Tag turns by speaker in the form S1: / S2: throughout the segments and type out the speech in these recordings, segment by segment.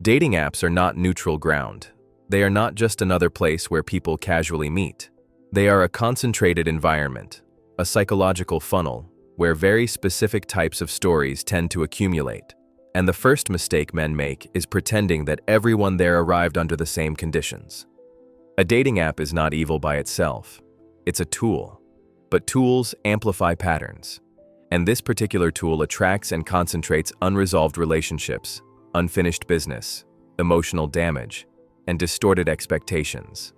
S1: Dating apps are not neutral ground. They are not just another place where people casually meet. They are a concentrated environment, a psychological funnel, where very specific types of stories tend to accumulate. And the first mistake men make is pretending that everyone there arrived under the same conditions. A dating app is not evil by itself. It's a tool. But tools amplify patterns. And this particular tool attracts and concentrates unresolved relationships, unfinished business, emotional damage, and distorted expectations.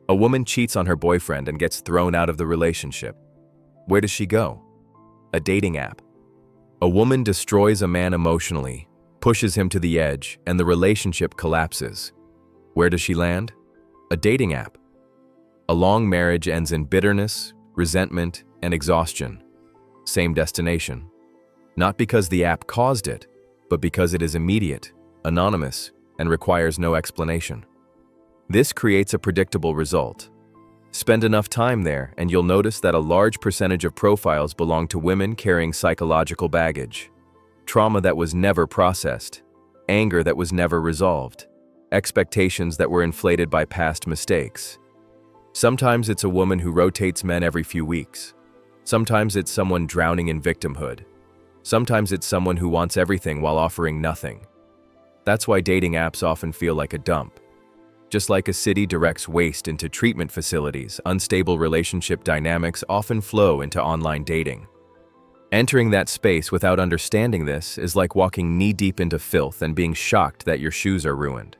S1: A woman cheats on her boyfriend and gets thrown out of the relationship. Where does she go? A dating app. A woman destroys a man emotionally, pushes him to the edge, and the relationship collapses. Where does she land? A dating app. A long marriage ends in bitterness, resentment, and exhaustion. Same destination. Not because the app caused it, but because it is immediate, anonymous, and requires no explanation. This creates a predictable result. Spend enough time there and you'll notice that a large percentage of profiles belong to women carrying psychological baggage, trauma that was never processed, anger that was never resolved, expectations that were inflated by past mistakes. Sometimes it's a woman who rotates men every few weeks. Sometimes it's someone drowning in victimhood. Sometimes it's someone who wants everything while offering nothing. That's why dating apps often feel like a dump. Just like a city directs waste into treatment facilities, unstable relationship dynamics often flow into online dating. Entering that space without understanding this is like walking knee-deep into filth and being shocked that your shoes are ruined.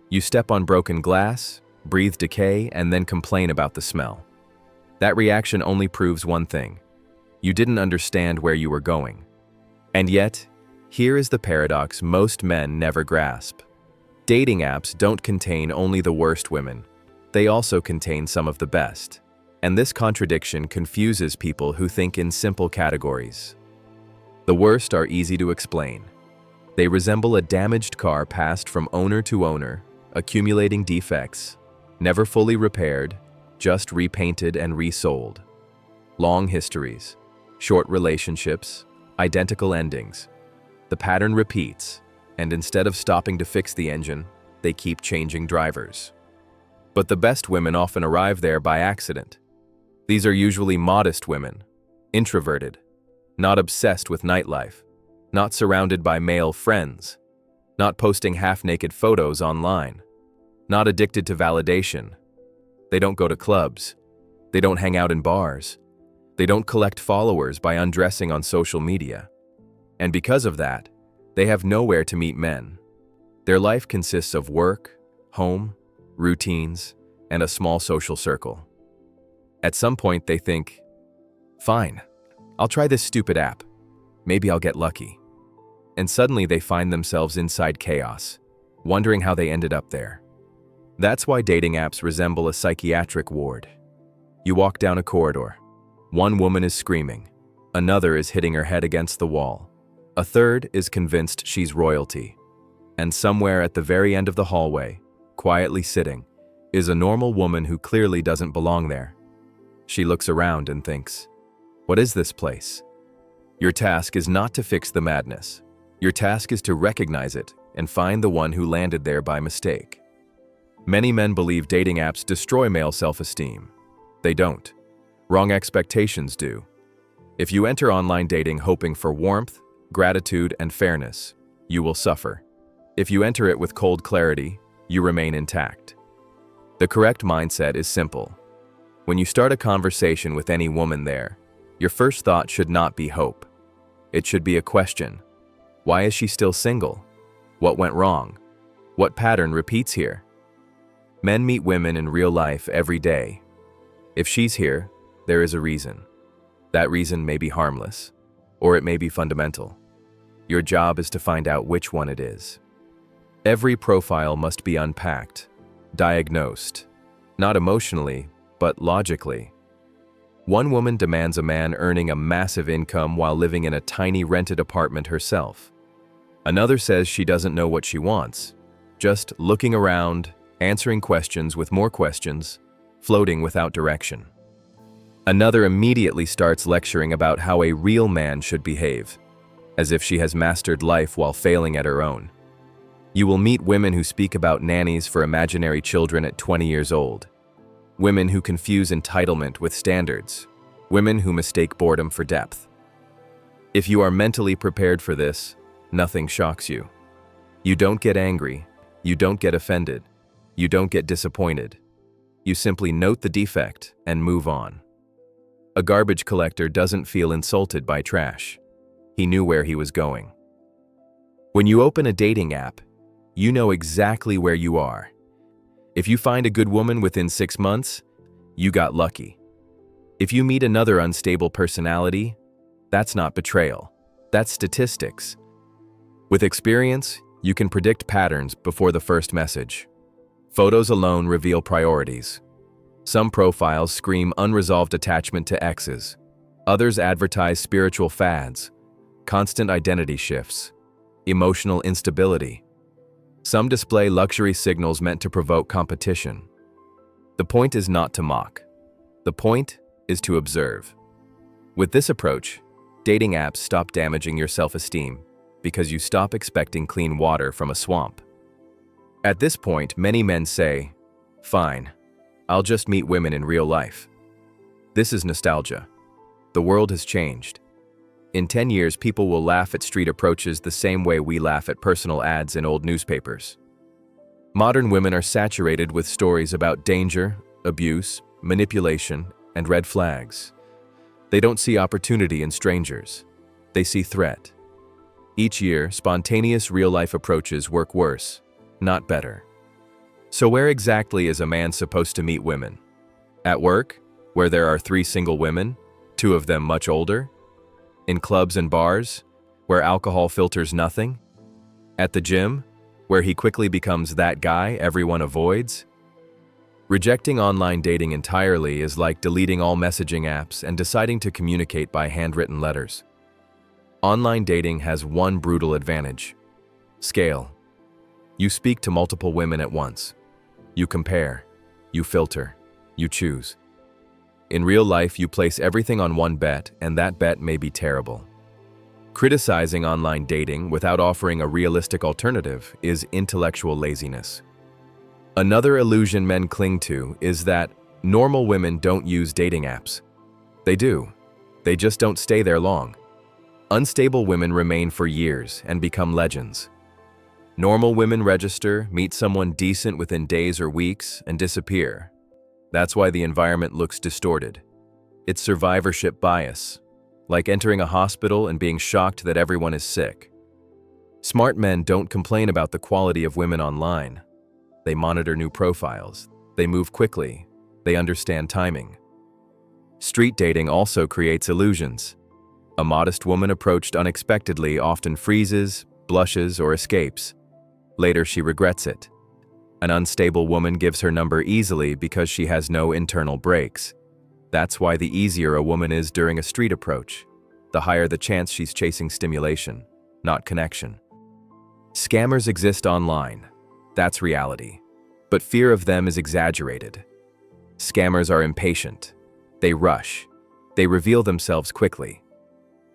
S1: You step on broken glass, breathe decay, and then complain about the smell. That reaction only proves one thing. You didn't understand where you were going. And yet, here is the paradox most men never grasp. Dating apps don't contain only the worst women. They also contain some of the best. And this contradiction confuses people who think in simple categories. The worst are easy to explain. They resemble a damaged car passed from owner to owner, accumulating defects, never fully repaired, just repainted and resold. Long histories, short relationships, identical endings. The pattern repeats, and instead of stopping to fix the engine, they keep changing drivers. But the best women often arrive there by accident. These are usually modest women, introverted, not obsessed with nightlife, not surrounded by male friends, not posting half-naked photos online, not addicted to validation. They don't go to clubs. They don't hang out in bars. They don't collect followers by undressing on social media. And because of that, they have nowhere to meet men. Their life consists of work, home, routines, and a small social circle. At some point they think, fine, I'll try this stupid app. Maybe I'll get lucky. And suddenly they find themselves inside chaos, wondering how they ended up there. That's why dating apps resemble a psychiatric ward. You walk down a corridor. One woman is screaming. Another is hitting her head against the wall. A third is convinced she's royalty. And somewhere at the very end of the hallway, quietly sitting, is a normal woman who clearly doesn't belong there. She looks around and thinks, what is this place? Your task is not to fix the madness. Your task is to recognize it and find the one who landed there by mistake. Many men believe dating apps destroy male self-esteem. They don't. Wrong expectations do. If you enter online dating hoping for warmth, gratitude, and fairness, you will suffer. If you enter it with cold clarity, you remain intact. The correct mindset is simple. When you start a conversation with any woman there, your first thought should not be hope. It should be a question. Why is she still single? What went wrong? What pattern repeats here? Men meet women in real life every day. If she's here, there is a reason. That reason may be harmless, or it may be fundamental. Your job is to find out which one it is. Every profile must be unpacked, diagnosed, not emotionally, but logically. One woman demands a man earning a massive income while living in a tiny rented apartment herself. Another says she doesn't know what she wants, just looking around, answering questions with more questions, floating without direction. Another immediately starts lecturing about how a real man should behave, as if she has mastered life while failing at her own. You will meet women who speak about nannies for imaginary children at 20 years old. Women who confuse entitlement with standards. Women who mistake boredom for depth. If you are mentally prepared for this, nothing shocks you. You don't get angry. You don't get offended. You don't get disappointed. You simply note the defect and move on. A garbage collector doesn't feel insulted by trash. He knew where he was going. When you open a dating app, you know exactly where you are. If you find a good woman within 6 months, you got lucky. If you meet another unstable personality, that's not betrayal. That's statistics. With experience, you can predict patterns before the first message. Photos alone reveal priorities. Some profiles scream unresolved attachment to exes. Others advertise spiritual fads, constant identity shifts, emotional instability. Some display luxury signals meant to provoke competition. The point is not to mock. The point is to observe. With this approach, dating apps stop damaging your self-esteem because you stop expecting clean water from a swamp. At this point, many men say, "Fine, I'll just meet women in real life." This is nostalgia. The world has changed. In 10 years, people will laugh at street approaches the same way we laugh at personal ads in old newspapers. Modern women are saturated with stories about danger, abuse, manipulation, and red flags. They don't see opportunity in strangers. They see threat. Each year, spontaneous real-life approaches work worse, not better. So where exactly is a man supposed to meet women? At work, where there are 3 single women, 2 of them much older? In clubs and bars, where alcohol filters nothing? At the gym, where he quickly becomes that guy everyone avoids? Rejecting online dating entirely is like deleting all messaging apps and deciding to communicate by handwritten letters. Online dating has one brutal advantage: scale. You speak to multiple women at once. You compare. You filter. You choose. In real life, you place everything on one bet, and that bet may be terrible. Criticizing online dating without offering a realistic alternative is intellectual laziness. Another illusion men cling to is that normal women don't use dating apps. They do. They just don't stay there long. Unstable women remain for years and become legends. Normal women register, meet someone decent within days or weeks, and disappear. That's why the environment looks distorted. It's survivorship bias, like entering a hospital and being shocked that everyone is sick. Smart men don't complain about the quality of women online. They monitor new profiles. They move quickly. They understand timing. Street dating also creates illusions. A modest woman approached unexpectedly often freezes, blushes, or escapes. Later, she regrets it. An unstable woman gives her number easily because she has no internal brakes. That's why the easier a woman is during a street approach, the higher the chance she's chasing stimulation, not connection. Scammers exist online. That's reality. But fear of them is exaggerated. Scammers are impatient. They rush. They reveal themselves quickly.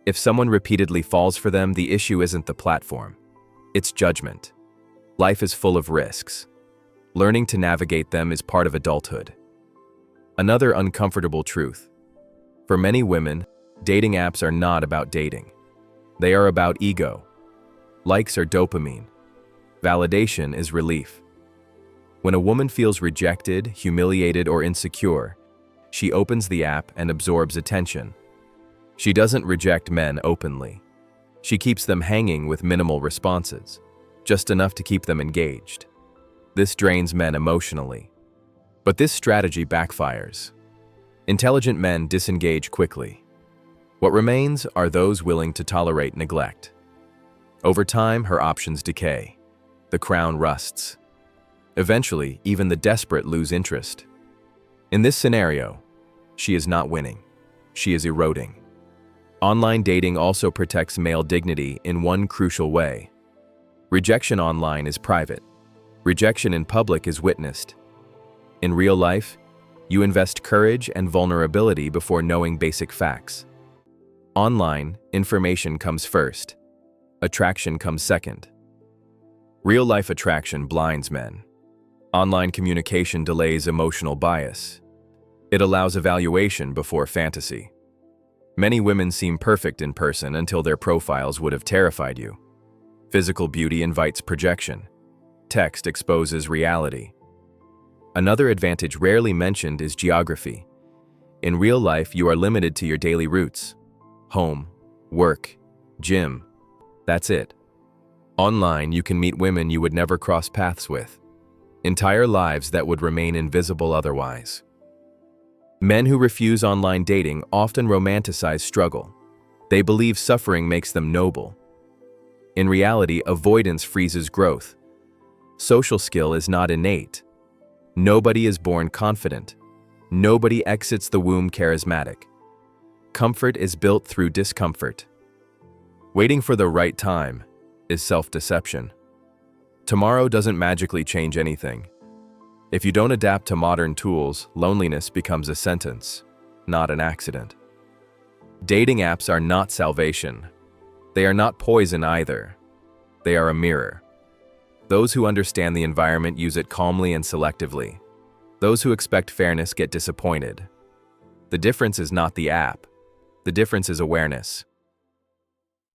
S1: If someone repeatedly falls for them, the issue isn't the platform. It's judgment. Life is full of risks. Learning to navigate them is part of adulthood. Another uncomfortable truth. For many women, dating apps are not about dating. They are about ego. Likes are dopamine. Validation is relief. When a woman feels rejected, humiliated, or insecure, she opens the app and absorbs attention. She doesn't reject men openly. She keeps them hanging with minimal responses, just enough to keep them engaged. This drains men emotionally. But this strategy backfires. Intelligent men disengage quickly. What remains are those willing to tolerate neglect. Over time, her options decay. The crown rusts. Eventually, even the desperate lose interest. In this scenario, she is not winning. She is eroding. Online dating also protects male dignity in one crucial way. Rejection online is private. Rejection in public is witnessed. In real life, you invest courage and vulnerability before knowing basic facts. Online, information comes first. Attraction comes second. Real-life attraction blinds men. Online communication delays emotional bias. It allows evaluation before fantasy. Many women seem perfect in person until their profiles would have terrified you. Physical beauty invites projection. Text exposes reality. Another advantage rarely mentioned is geography. In real life, you are limited to your daily routes. Home, work, gym. That's it. Online, you can meet women you would never cross paths with. Entire lives that would remain invisible otherwise. Men who refuse online dating often romanticize struggle. They believe suffering makes them noble. In reality, avoidance freezes growth. Social skill is not innate. Nobody is born confident. Nobody exits the womb charismatic. Comfort is built through discomfort. Waiting for the right time is self-deception. Tomorrow doesn't magically change anything. If you don't adapt to modern tools, loneliness becomes a sentence, not an accident. Dating apps are not salvation. They are not poison either. They are a mirror. Those who understand the environment use it calmly and selectively. Those who expect fairness get disappointed. The difference is not the app. The difference is awareness.